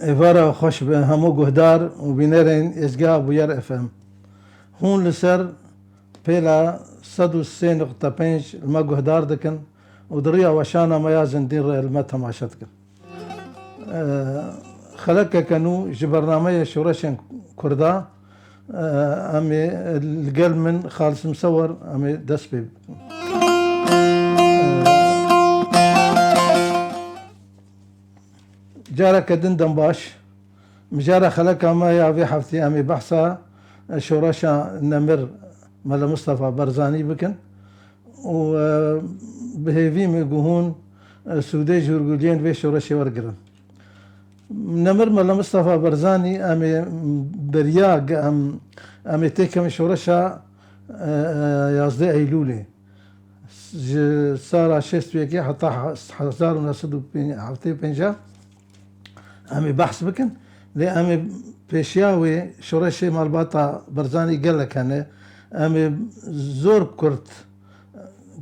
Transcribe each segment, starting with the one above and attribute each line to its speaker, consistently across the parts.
Speaker 1: عبارة خوش به همو گهدار و بینرین ازگاه بویر افهم هون لسر پیلا 103.5 الما گهدار دکن و دریا وشانا ميازن دين الما تماشت کن خلق کنو جبرنامه شورشن کردا امي القل من خالص مصور امي دسبي جارة كدندن باش مجارة خلقها ما يا في حفتي امي بحثا شورشا نمر مال مصطفى برزاني بكن وبهيفي ميقوهون سودي جورجولين في شورشي ورقرن نمر مال مصطفى برزاني امي برياق امي تيكم شورشا يازدي ايلولي صار شست ويكي حتى 1950 امي بحث بكن لي امي بيشياوي شورشي مالباطا برزاني قال لك انا امي زور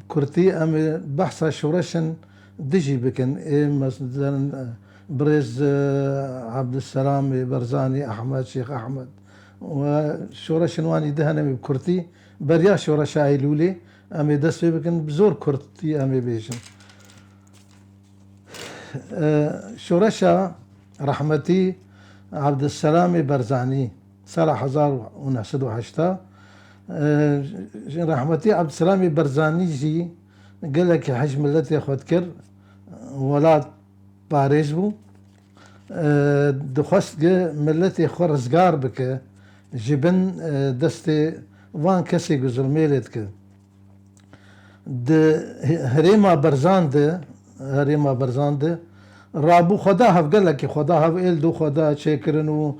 Speaker 1: كرتي امي بحث شورشن دجي بكن مثلا برز عبد السلام برزاني احمد شيخ احمد وشورشن واني دهن امي بكرتي بريا شورشا ايلولي امي دسبي بكن بزور كرتي امي بيجن شورشا رحمتي عبد السلام برزاني سنة 1908 رحمتي عبد السلام برزاني جي قال لك حجم التي خود كر ولاد باريس بو دخست ملتي خرزقار بك جبن دستي وان كسي جزر ميلت ك هريما برزان ده رابو خدا هف قال لك خدا هف إل دو خدا شكرن و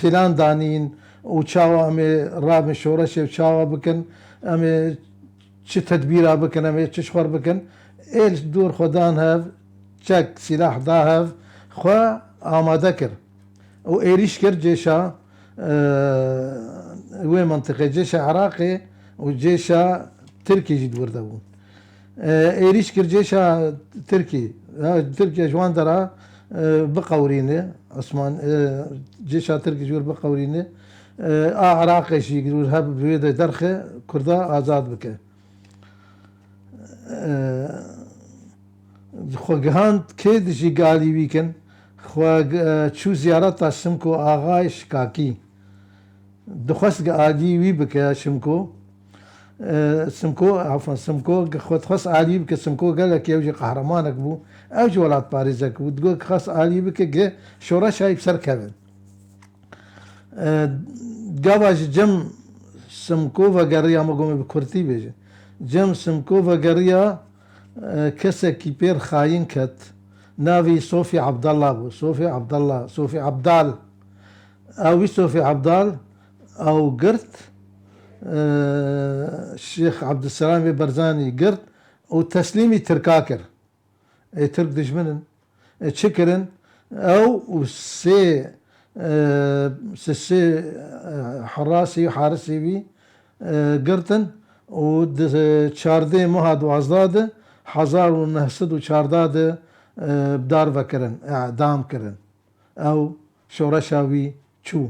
Speaker 1: بلان دانين وشاوا امي راب شورش وشاوا بكن امي چه تدبيرا بكن امي چه شخور بكن إل دور خدان هف چك سلاح دا هف خوا آماده كر و إيريش كر جيشا وين منطقة جيشا عراقي وجيشا تركي جد وردبون ايريش كرجيشا تركيا جوان درا بقورينه عثمان جيشا تركي جور بقورينه عراقي شي يقولوا هاب بيد درخه كردا آزاد بك خو جهاند كيد جي قالي ويكن خو تشو زيارات سمكو آغاي شكاكي دخس قالي وي بك شمكو سمكو عفوا سمكو خد خاص علي بك سمكو قال لك يوجي قهرمانك بو اوجي ولاد باريزك وتقول خاص علي بك شورا شايب سركبن قواج جم سمكو وقريا مقوم بكرتي بيجي جم سمكو وقريا كسا كيبير خاين كت نافي صوفي عبد الله بو صوفي عبدال او صوفي عبدال او قرت الشيخ عبد السلام برزاني قرد وتسليمي تركاكر ترك دجمنن تشكرن او سي حراسي وحارسي بي قرتن وشاردي مهد وعزداد حزار ونهسد وشارداد بدار فكرن اعدام كرن او شورشاوي شو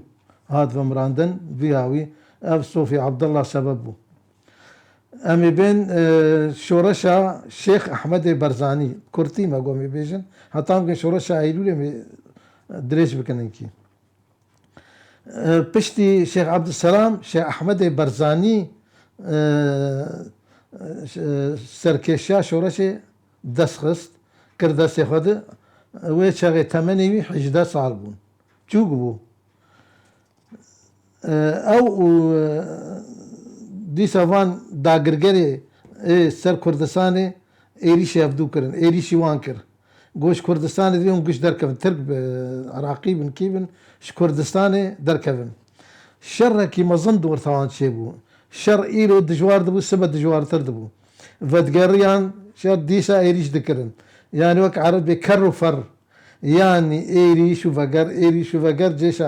Speaker 1: هاد فمراندن فيهاوي أب صوفي عبد الله سببه أمي بين شورشا شيخ أحمد برزاني كرتي ما قومي بيجن حتى يمكن شورشا أيلولي دريش بكننكي بشتي شيخ عبد السلام شيخ أحمد برزاني سركشا شورشي دسخست كردا سيخد ويشاغي 8 حجدا صالبون جوجبو او دي سوان داگرگری سر کردستانی ایریشی افدو کرن ایریشی وان کر گوش کردستانی دیون گوش درکبن ترک عراقی بن کیبن ش کردستانی درکبن شر کی مزن دور ثوان شیبو شر ایلو دجوار دبو سبت دجوار تر دبو ودگریان شر دیسا ایریش دکرن يعني وك عرب بكر وفر يعني ايريش وفقر جيش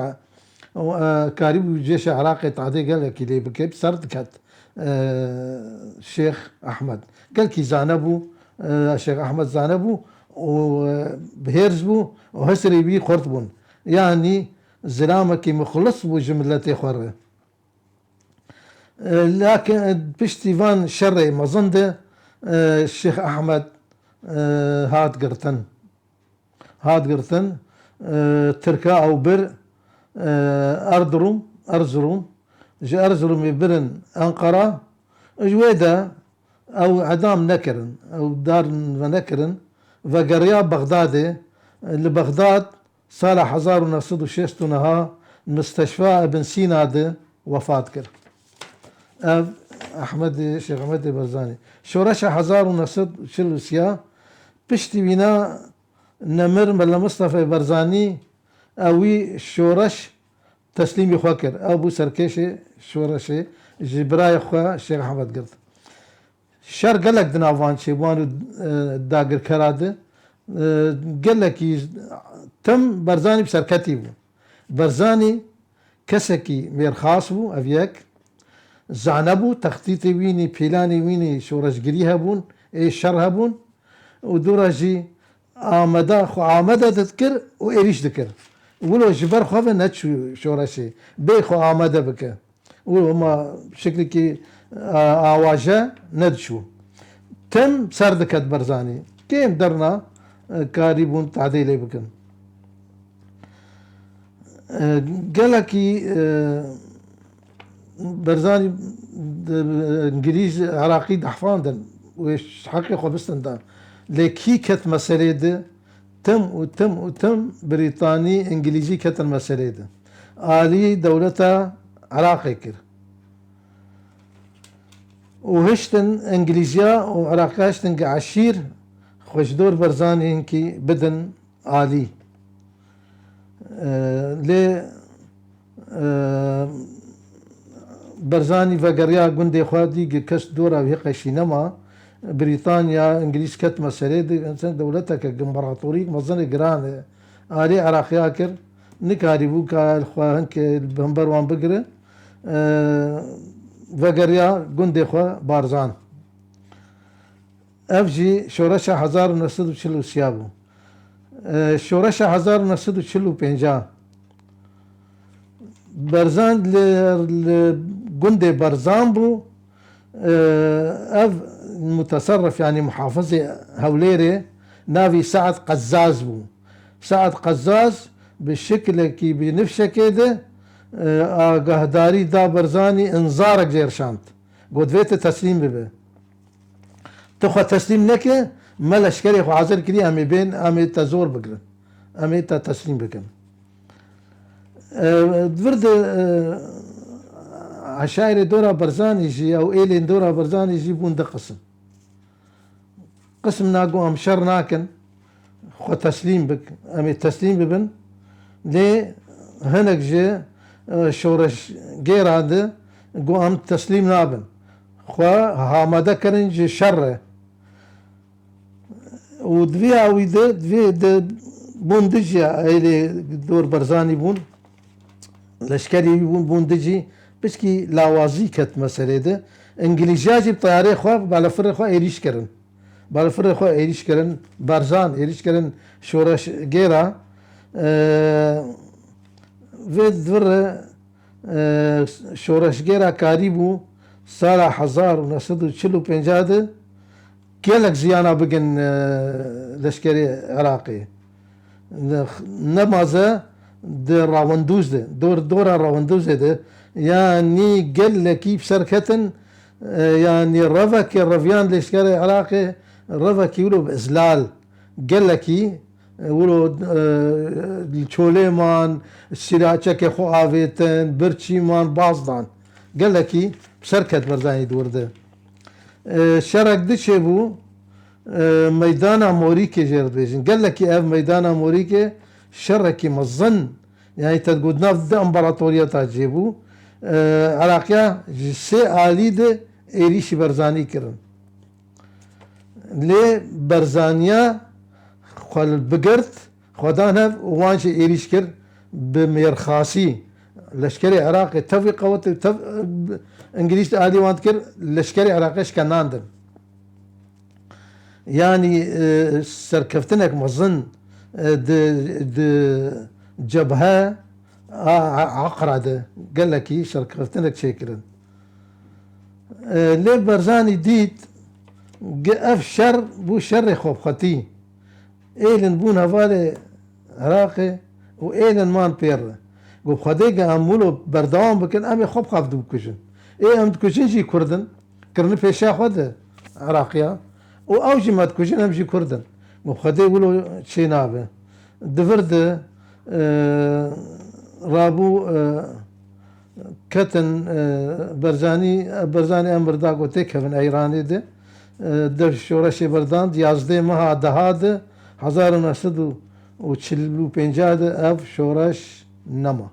Speaker 1: كاريب جيش عراقي تعدي قال لك اللي بكيب سرد كات الشيخ احمد قال كي زانبو الشيخ احمد زانبو وبهيرز بو وهسري بي خورت بون يعني زلامة كي مخلص بو جملتي خورة. لكن بشتيفان شري مظنده الشيخ أحمد هات قرتن تركا أو بر أرزروم جي أرزروم يبرن أنقرة جويدا أو عدام نكرن أو دار نكرن وقريا بغدادي لبغداد صالح 1906 نها مستشفى ابن سينا ده وفاة كر أحمد شيخ أحمد برزاني شورش 1906 بشتي بنا نمر ملا مصطفى برزاني أوي شورش تسليمي خواكر أبو سركيشي شورشي جبراي خوا الشيخ أحمد قرد شر قالك دنافان شي وانو داقر كراده قالك تم برزاني بسركتي بو برزاني كسكي ميرخاص بو أفياك زعنبو تخطيطي ويني بيلاني ويني شورش قريها بون اي شرها بون ودورجي آمدا تذكر وإيريش ذكر ولو جبر خواه نتشو شورشي بيخو آمدا بك ولو ما بشكل كي آواجه ندشو تم سردكت برزاني كيم درنا كاريبون تعديلي بكن قالكي برزاني انجليز عراقي دحفاندن وش حقيقة بستن لكي كت مسألة ده تم بريطاني انجليزي كت المسألة ده آلي دولتا عراقي كر وهشتن انجليزيا وعراقاشتن كعشير خوش دور برزاني انكي بدن آلي لي برزاني فقريا قندي خوادي كش دورا ويقشي نما بريطانيا انجليز كت مسألة انسان دولتها كامبراطوري مظن جران آلي عراقيا كر نكاري بوكا الخواهن كالبنبر وان بقرة فقريا قندي خوا بارزان افجي شورشا 1946 شورشا 1945 برزان لقندي برزان بو اف متصرف يعني محافظة هوليري نافي سعد قزاز بو سعد قزاز بالشكل كي بنفسه كده قهداري دا برزاني انظارك جيرشانت قد فيت تسليم ببه تخوى تسليم نكه ما لشكري خو عازر كري امي بين امي تزور بقرن امي تسليم بكن دفرد عشاير دورا برزان يجي او ايلي دورا برزان يجيبون ده قسم ناقو امشر ناكن خو تسليم بك امي تسليم ببن لي هنك جي شورش غير هذا قو ام تسليم نابن خو هامدا كرن جي شر ودفيا ويده دفي بوندجيا ايلي دور برزاني بون لشكري بوندجي بس كي لاوازي كت مسألة ده انجليزي بطيارة خو بالا فر خو ايريش كرن بالا فر خو ايريش كرن برزان ايريش كرن شورش غيرا في دور شورش غيرا كاريبو سالا 1945 كيلك زيانا بقن لشكري عراقي نمازه دور راوندوز ده دور راوندوز ده يعني قال لك بسركتن يعني رفك الرفيان لشكري عراقي رفك يقولوا بإزلال قال لك يقولوا الشوليمان السراجك خو آفيتن برشيمان بازدان قال لك بسركت برزاني دور ده شرك دشي بو ميدان اموريكي جيرد بيجن قال لك اف ميدان اموريكي شركي مظن يعني تقول نفذ امبراطورية تجيبو عراقيا سي آلي ده ايريش برزاني كرن لي برزانيا خال بقرت خدانها وانش ايريش كر بميرخاسي لشكري عراقي تفي قوت انجليز آلي وانت كر لشكري عراقيش كناندن يعني سركفتنك مظن د جبهة عقرده قال لك سركفتنك شكرا ليه برزاني ديت اف شر بو شر خوب خطي ايلن بون هفالي عراقي وايلن مان بير قو خديقة امولو بردوام بكن امي خوب خاف دو بكشن ايه ام تكشن جي كردن كرن فيشا خود عراقيا و اوجي ما تكشن ام جي كردن قو خديق ولو شي نابه دفرد رابو كتن برزاني امر داغو تكفن ايراني ده در شورش برداند 11 ماه دهاد 1945 اف شورش نما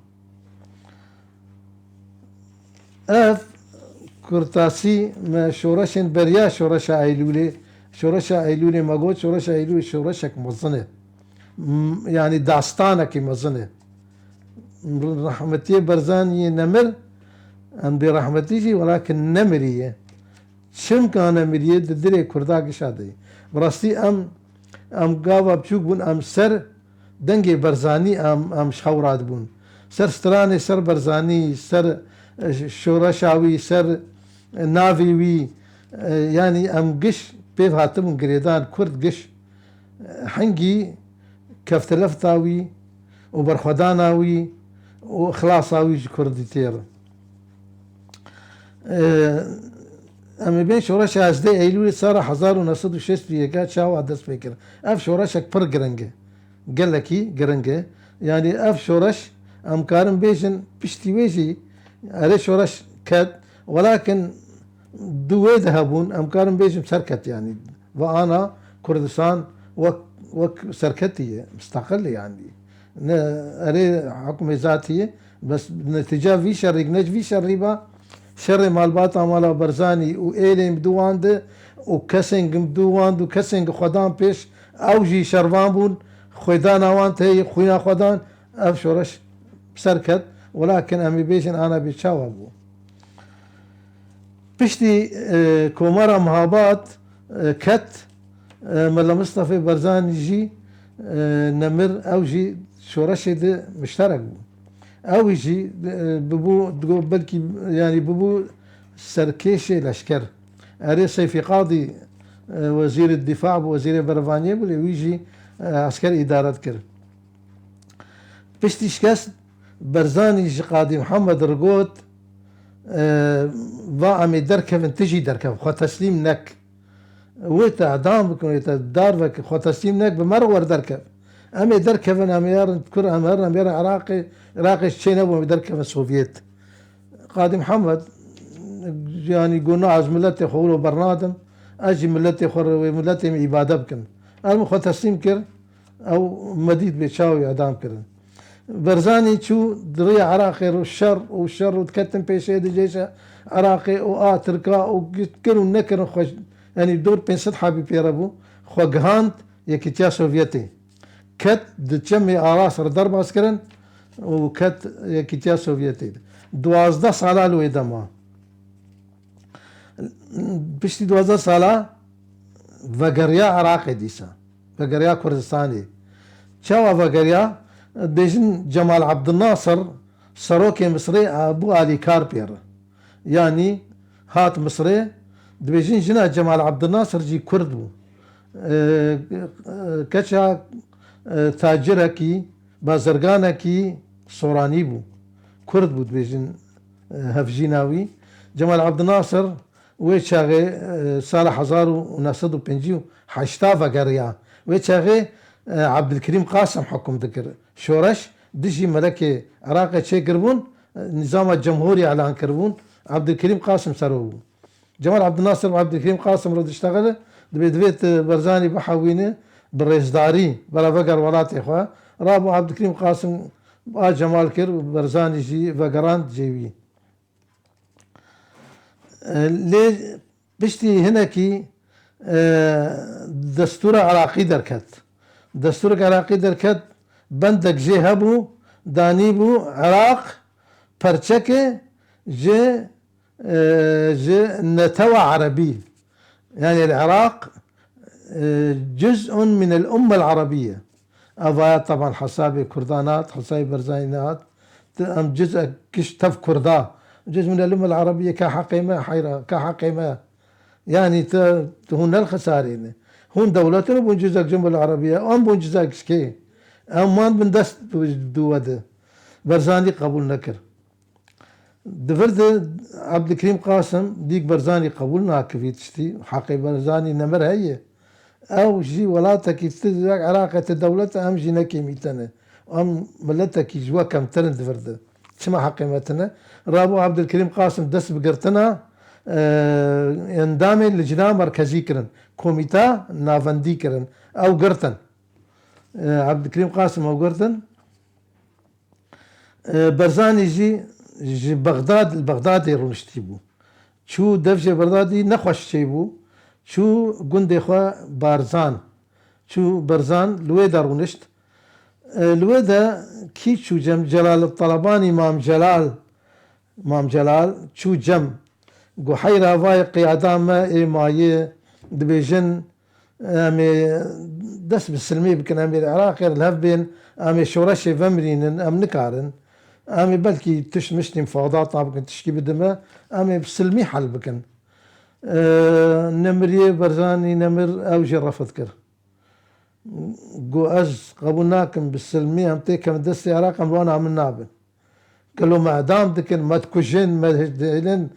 Speaker 1: اف كرتاسي ما شورشن بريا شورش ايلولي ما قلت شورش ايلولي شورشك مظنه يعني داستانك مظنه رحمتي برزاني نمر ام برحمتي ولكن نمريه شم كان مريه ددري كرداك شادي براستي ام قاوا بشوك بون ام سر دنگي برزاني ام شخورات بون سر ستراني سر برزاني سر شورشاوي سر نافيوي يعني ام قش بيف هاتم قريدان كرد قش حنجي كفتلفتاوي وبرخداناوي وخلاصاوي كردي تير اما بين شورش ازدي ايلول صار 1961 شاو عدس فكر اف شورشك بر جرنجه قال لكي جرنجه يعني اف شورش ام كارم بيجن بشتي ويجي على شورش كد ولكن دوي ذهبون ام كارم بيجن سركت يعني وانا كردستان وك سركتي مستقل يعني اري حكم ذاتي بس نتيجه في شر في شر شر مالباتا مالا برزاني و ايلم دواند و كسنگ دواند و كسنگ خدان پیش او جي شروان بون خدان اوان تي خوينا خدان اف شورش سركت ولكن امي بيشن انا بيتشاوا بو بشتي كومارا مهابات كت ملا مصطفى برزاني جي نمر او جي شورش ده مشترك بو او يجي ببو بلكي يعني ببو سركيشي لشكر اري سيفي قاضي وزير الدفاع وزير برفانيا بولي ويجي عسكر ادارة كر بشتي شكاس برزاني جي قاضي محمد رقوت وامي دركب تجي دركب خو تسليم نك ويتا اعدام بكون ويتا دار بك خو تسليم نك بمرور دركب امي دركب اميار تذكر امير عراقي الشينا بدركب السوفيت قاضي محمد يعني قلنا عز ملتي خولو برنادم اجي ملتي خور ملتي عباده بكن المخ تسليم كر او مديد بيشاوي اعدام كرن برزاني شو دري عراقي والشر وتكتم بيشي دي جيش عراقي تركا وكلوا نكر خوش يعني دور بين سطحة بيرابو خو جهانت يكتيا سوفيتي كت دتشمي اراس ضرب عسكرن وكت يكتيا سوفيتي 12 ساله لو يدما بشتي 12 ساله وغريا عراقي ديسا وغريا كردستاني شاوا وغريا بيجن جمال عبد الناصر سروكي مصري ابو علي كاربير يعني هات مصري بيجن جنا جمال عبد الناصر جي كردو كشا تاجركي بازرگانكي سوراني بو كرد بو بيجن هفجيناوي جمال عبد الناصر ويشاغي صالح 1950 حشتا وغريا ويشاغي عبد الكريم قاسم حكم ذكر شورش دشي ملكي عراقي شي قربون نظام الجمهوري اعلان كربون عبد الكريم قاسم سرو جمال عبد الناصر وعبد الكريم قاسم رد اشتغل دبيت برزاني بحوينه بالرئيسداري بلا فقر ولاتي اخوة رابو عبد الكريم قاسم جمال كر برزاني جي فقران جيوي ليه بشتي هناكي دستور عراقي دركت دستور عراقي دركت بندك جي هبو دانيبو عراق برشكه جي نتوى عربي يعني العراق جزء من الأمة العربية. أضايا طبعا حسابي كردانات حسابي برزانيات أم جزء كشتف كردا جزء من الأمة العربية كحقيمة حيرة كحقيمة يعني هون الخسارين هون دولتنا بون جزء جنب العربية أم بون جزء كشكي أم ما بندست دوده برزاني قبول نكر دفرد عبد الكريم قاسم ديك برزاني قبول ناكفي تشتي حقي برزاني نمر هي او جي ولاتك يستدرك علاقة الدولة ام جي نكي ميتنا ام ملتك يجوا كم ترند دفرد شما حقيمتنا رابو عبد الكريم قاسم دس بقرتنا اندامي لجنة مركزي كرن كوميتا نافندي كرن او قرتن عبد الكريم قاسم او قرتن برزاني جي بغداد البغدادي رونشتيبو شو دفجة بغدادي نخوش شيبو شو قندي خوا بارزان شو برزان لويدا رونشت لويدا كي شو جم جلال الطلباني مام جلال شو جم قو حيرا فاي قيادام ماي دبيجن امي دس بالسلمي بكن امي العراق الهف بين امي شورشي فمرين ام نكارن امي بلكي مشتي مفاوضات طابقن تشكي بدمه امي بسلمي حل بكن نمري برزاني نمر اوجي رفض كر قو از قبولناكم بالسلمي امتي كم دستي عراق وانا عم نابن قالوا ما دام دكن ما تكوجن ما هدلن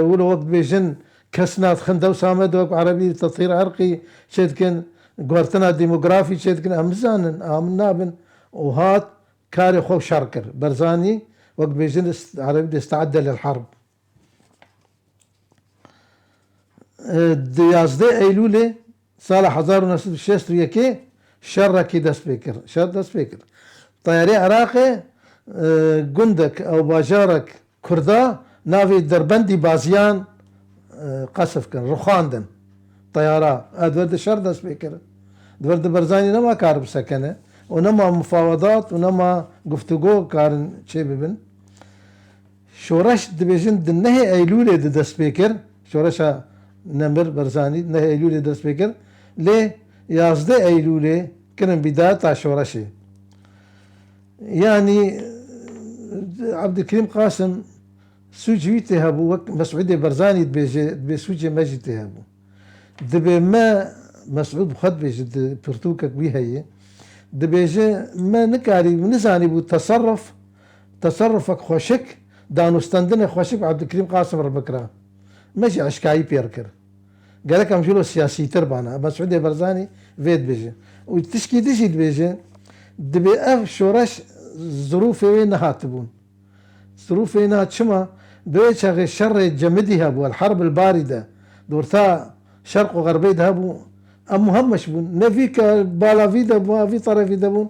Speaker 1: ولو وقت بيجن كسنات خندو سامد وقت عربي تطهير عرقي شدكن قوارتنا ديموغرافي شدكن امزانن ام نابن وهات كاري خو شاركر برزاني وقت بيجن عربي استعد للحرب ديازدي ايلولي صالح 1961 شركي دست بيكر طياري عراقي قندك او باجارك كردا نافي دربندي بازيان قصف كان رخاندن طيارة ادورد شر دست بيكر دورد برزاني نما كارب سكنه ونما مفاوضات ونما گفتگو كارن شي ببن شورش دبيجن دنهي ايلولي دست بيكر شورشا نمر برزاني نهي ايلولي دست بيكر ليه يازده ايلولي كان بداية شورشي يعني عبد الكريم قاسم سوجي تهابو مسعود برزاني دبي سوجي ماجي تهابو دبي ما مسعود بخد بيجي برتوكك بيهي دبيجي ما نكاري نزاني بو تصرفك خوشك دانو استندن خوشك عبد الكريم قاسم ربكرا ماشي عشكاي بيركر قالك امشيلو سياسي تربانا مسعود برزاني فيت بيجي وتشكي ديجي بيجي دبي اف شورش ظروف وين هاتبون ظروف وين هاتشما دوي شغل شر جمدها بو الحرب الباردة دورتا شرق وغربي دهبو ام مهمش بون نفيك بالا فيدا بو في طرف دبون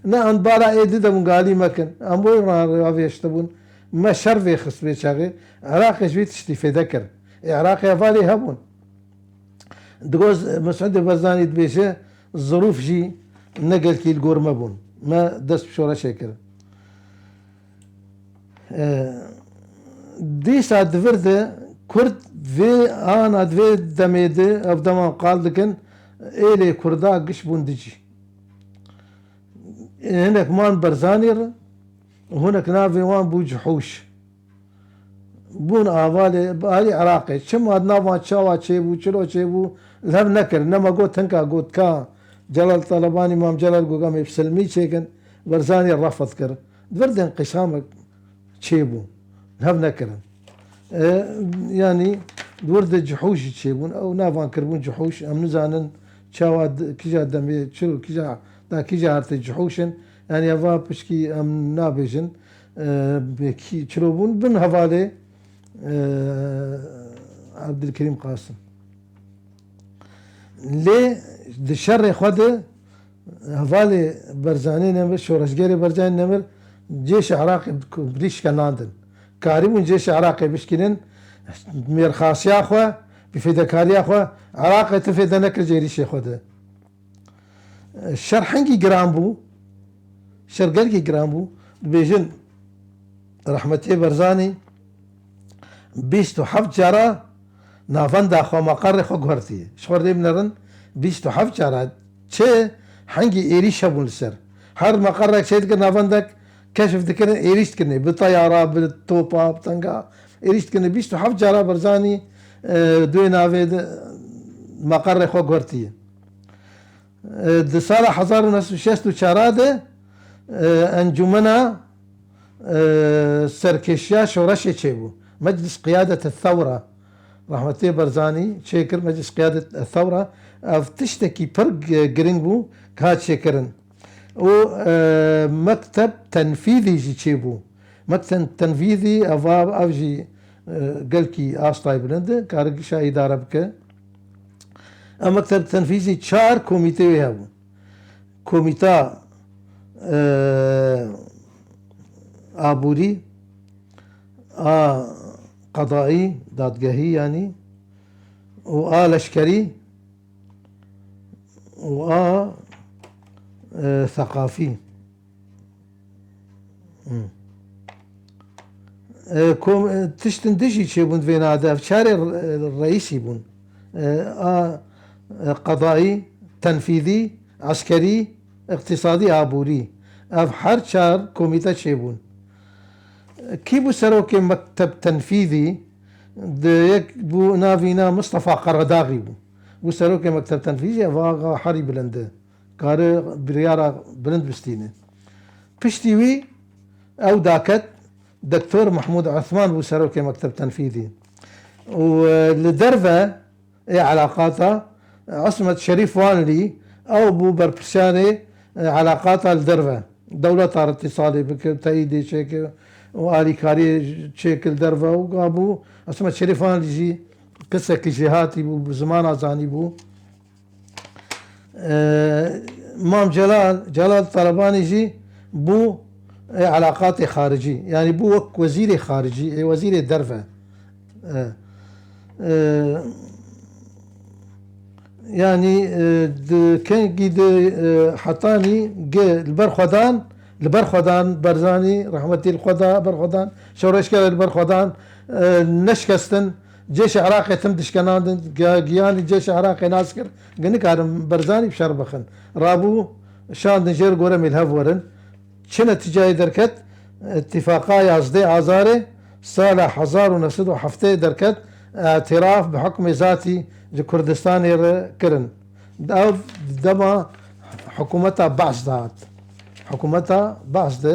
Speaker 1: نا ان بالا ايدي دبون قالي مكن ام بو رافي يشتبون ما شر في خص بي شغل عراق جويت تشتي في ذكر عراق يا فالي هبون دقوز مسعود برزاني دبيشه الظروف جي نقل كي القور مبون ما دست بشورة شكر دي ساعة دفرده كرد في انا دفي دميده افدما قال لكن الي كردا قش بوندجي هناك مان برزانير وهناك نافي وان بو جحوش بون آوالي باري عراقي شما نافا تشاوا تشيبو چلو تشيبو الهم نكر نما قوت هنكا قوت كا جلال طلباني مام جلال قوقامي بسلمي شيكن برزاني رفض كر دفردن قشامك تشيبو الهم نكرن يعني دورد جحوش تشيبون او نافان كربون جحوش ام نزانن تشاوا كيجا دمي تشلو كيجا دا كيجا هرت جحوشن يعني افا بشكي ام نابجن بكي تشلوبون بن هفالي عبد الكريم قاسم ليه دشر خده هفالي برزاني نمر شورشگري برزاني نمر جيش عراقي بديش كناندن كاريمون جيش عراقي بشكلن مير خاصيا اخوا بفدكاريا اخوا عراقي تفيد نكر جيريش خده الشرحنجي جرامبو شرقلقي جرامبو بيجن رحمتي برزاني بيستو حفت جرا نافندا خو مقر خو غرتي شخور دي بنرن بیست و هفت جارات چه هنگی ایریش هبون لسر هر مقرك شيء تكن افندك كشف تكن ايريش تكن بطياره بالتوبا بطنقا ايريش تكن بيشتو حف جارا برزاني دوي نافيد مقر خو غورتي د سال 1964 انجمنا سركشيا شورش تشيبو مجلس قياده الثوره رحمتي برزاني شيكر مجلس قياده الثوره تشتكي فرق جرينبو كهات شيكرن ومكتب تنفيذي جي تشيبو مكتب تنفيذي افجي قلكي آستاي بلند كارقشا إدارة بك مكتب تنفيذي تشار كوميتي هابو كوميتا آبوري قضائي دادگاهي يعني لشكري ثقافي تشتن دشي شي بون فين هذا شارع الرئيسي بون قضائي تنفيذي عسكري اقتصادي عبوري اف هر شار كوميتا شي بون كيبو سروكي مكتب تنفيذي يك بو نافينا مصطفى قرداغي بو سروكي مكتب تنفيذي افاغا حري بلند كار بريارة بلند بستينه بشتيوي او داكت دكتور محمود عثمان بو سروكي مكتب تنفيذي ولدرفة علاقاتها عصمة شريف وانلي او بو بربشاني علاقاتها لدرفة دولة اتصالي بك تأييدي شيك وآلي كاري شيك لدرفة وقابو عصمة شريف وانلي جي قصة كجهاتي بو بزمان ازاني بو مام جلال طلباني جي بو علاقات خارجي يعني بو وك وزير خارجي وزير الدرفة يعني كان قيد حطاني البرخدان برزاني رحمتي الخدا برخدان شورش كان البرخدان نشكستن جيش عراقي تم دشكنان جياني جيش عراقي ناسكر قنك عالم برزاني بشربخن رابو شان نجير قرم الهفورن شنو تجاي دركت اتفاقية يازدي عزاري صالح 1907 دركت اعتراف بحكم ذاتي كردستان كرن او دما حكومتها بعث دات حكومتها بعث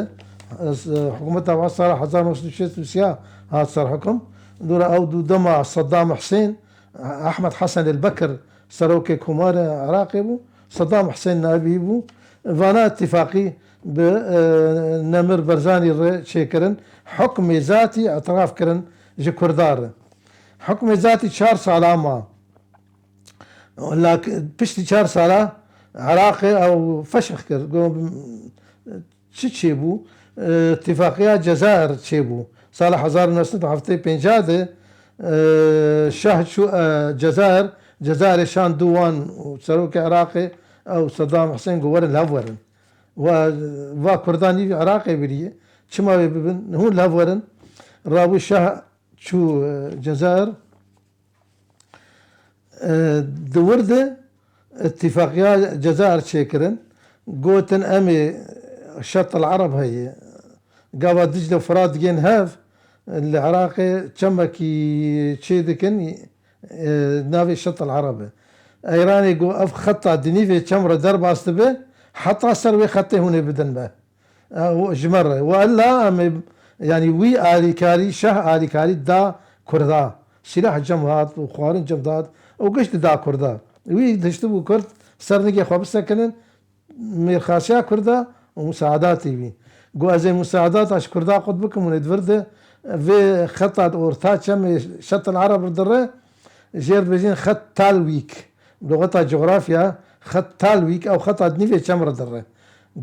Speaker 1: صار 1906 هذا صار حكم دور او دما صدام حسين احمد حسن البكر سروكي كومار عراقي بو صدام حسين نائبي بو فانا اتفاقي بنمر برزاني شيكرن حكم ذاتي اعتراف كرن جي كردار حكم ذاتي 4 سالة لكن بشتي 4 سالة عراقي او فشخ كر تشيبو اتفاقية جزائر تشيبو صالح 1975 شهد شو جزائر شان دوان وسروكي عراقي او صدام حسين قورن الهفورن و كرداني عراقي بريه شما ببن هون الهفورن رابو الشاه شو جزائر دورده اتفاقية جزائر شيكرن قوتن امي شط العرب هي قابا دجلة وفرات جين هاف العراقي كي تشيدكن نافي شط العرب ايراني قو اف خطة دنيفي كمرة درب استبه حتى سروي خطي هنا بدن به جمرة والا يعني وي آلي كاري شه آلي كاري دا كردا سلاح جمهات وخوارن جمدات وقشت دا كردا وي دشتبو كرد سرنقي خواب سكنن ميرخاسيا كردا ومساعداتي بي قو ازي مساعدات اش كردا قد بكم وندفرده في خطة اورتا شم شط العرب الدره جير بجين خط تالويك بلغتها جغرافيا خط تالويك او خط نيفي شمر الدره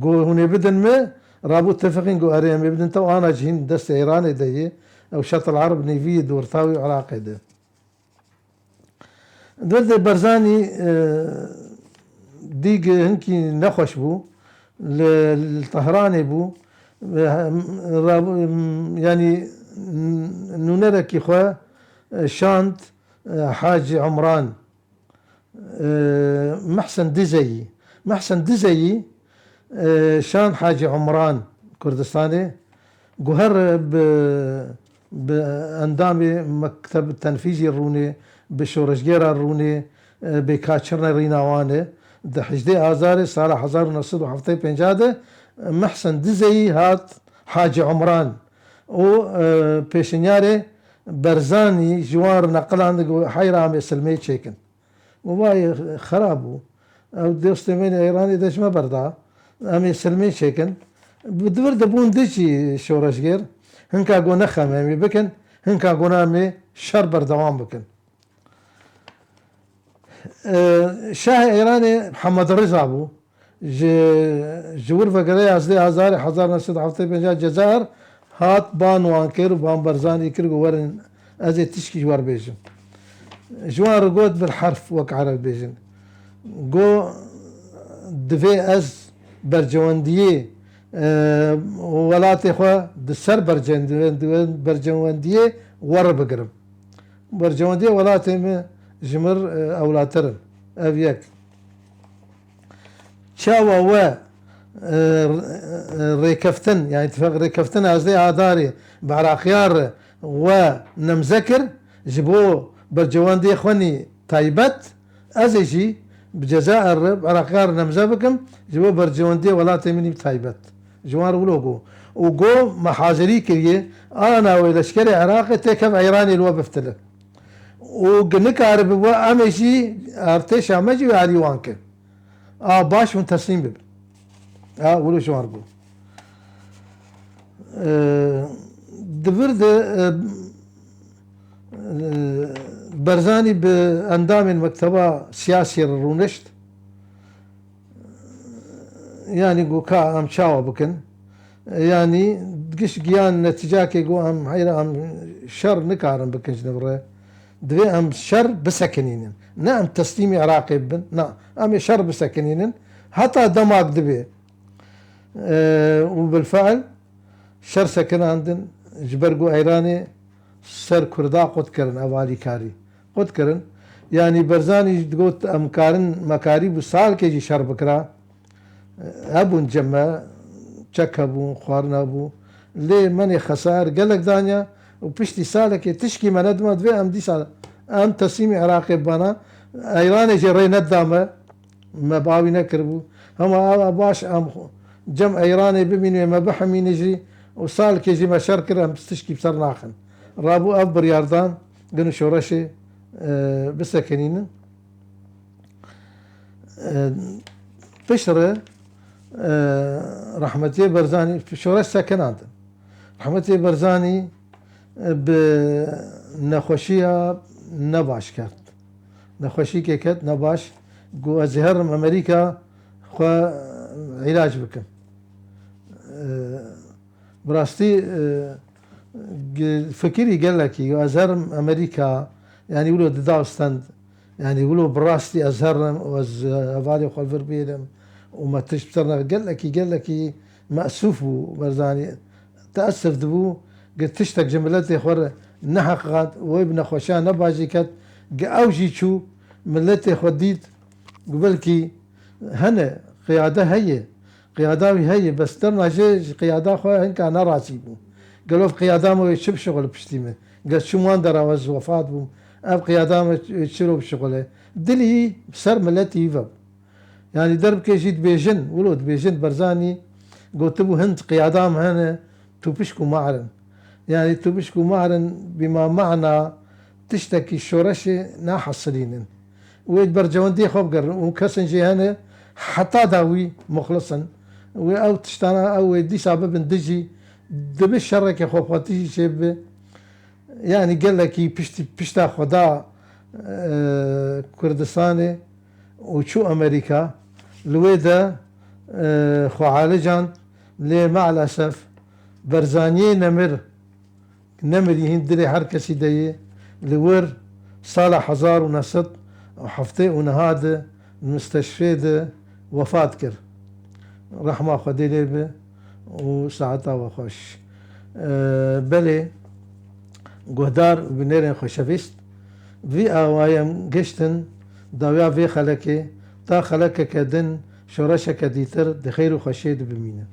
Speaker 1: قو هنا بدن ما رابو اتفقين قو اريم بدن تو انا جهين دست ايراني دي او شط العرب نيفي دورتاوي عراقي ده دولت برزاني ديق هنكي نخش بو الطهراني بو يعني نونركي خوا شانت حاج عمران محسن دزيي. محسن دزيي شان حاجي عمران كردستاني جوهر باندامي مكتب التنفيذي الروني بشورشجيرا الروني بكاتشرنا ريناوانه ده حجدي آزاري سالة 1950 محسن دزي هات حاجي عمران و بيشنياري برزاني جوار نقلان حيرامي سلمي تشيكن وواي خرابو او دوستي من ايراني دش ما بردا امي سلمي تشيكن بدور دبون دشي شورشجير هنكا قو نخم امي بكن هنكا قو نامي شر بردوام بكن. شاه ايراني محمد رضا ابو جور فقري ازدي هزار 1950 جزائر هات بان وانكر وبان برزاني كرغو ورن ازي تشكي جوار بيجن جوار رقود بالحرف وك عرب بيجن جو دفي از برجوانديه ولاتي خو دسر برجوانديه ور بقرب برجوانديه ولاتي جمر اولاترن ابيك شاوا و ريكفتن يعني اتفاق ريكفتن ازدي هاداري بعراقيار ونمذكر جبو برجواندي اخواني تايبت ازيجي بجزائر بعراقيار نمزبكم جبو برجواندي ولاتي مني تايبت جوار ولوغو وقو محاجري كريه انا والاشكري عراقي تكم ايراني الو بفتلك وقنك عرب وامشي ارتش امجي وعلي وانك باش من تسليم بب ولو شو عربو دبرد برزاني باندام المكتبة سياسي الرونشت يعني قو كا ام شاوا بكن يعني دقش قيان نتيجاكي قو ام حيرا ام شر نكارن بكن جنبره دوي ام شر بسكنين نعم تسليمي عراقي بن نعم ام شر بسكنين حتى دماغ دبي وبالفعل شر سكن عندن جبرقو ايراني سر كردا قد كرن اوالي كاري قد كرن يعني برزاني تقول امكارن مكاري بسال كيجي شر بكرا ابو نجمع تشكبو خوارنابو ليه ماني خسار قالك دانيا وبشتي سالك تشكي ما ندمت في ام دي سال ام تسيمي عراقي بنا ايراني جري ندامه ما باوي نكربو هم باش ام جمع ايراني بمين ما بحمي نجري وسالك يجي ما شركر ام تشكي بسر ناخن رابو ابر ياردان قنو شورشي بسكنين بشره رحمتي برزاني في شورش ساكن عندن رحمتي برزاني بنخوشيها نباش كرت نخوشي كي كرت نباش قو ازهرم امريكا خو علاج بكم براستي فكري قال لك ازهرم امريكا يعني يقولوا داوستند يعني يقولوا براستي ازهرم وازهالي وخلفر بيدم وما تشبترنا قال لك مأسوف برزاني تأسف دبو قلت تشتك جملتي خور نحق غاد وابن خوشان نباجي كت اوجي شو ملتي خديت قبلكي هنا قيادة هي قياداوي هي بس ترنا جي قيادة خويا هنك انا راسي بو قالوا في قيادة ما يشب شغل بشتيمه قال شو ما اندر اوز وفاة بو اب قيادة ما يشرو بشغله دلي بسر ملتي يفب يعني درب كي جيت بيجن ولود بيجن برزاني قلت بو هند قيادام هنا توبشكو معرن يعني توبشكو معرن بما معنى تشتكي الشورشي ناحصلين ويد برجواندي خبقر وكسن جي هنا حتى داوي مخلصا او تشتانا او دي سبب دجي دبي الشركة خوفاتي شيب يعني قال لك بشتا خدا كردستاني وشو امريكا لويدا خو عالجان ليه مع الاسف برزانية نمر يهندري حركة ديه لور صالح هزار ونصت وحفتي ونهاد المستشفى ده وفاة كر رحمة خدي ليبه وساعتها وخش بلي قهدار بنيرين خوشفيست في اوايم قشتن داویا وی خلکه تا خلکه که دن شورشک دیتر دخیر و خوشید بمینه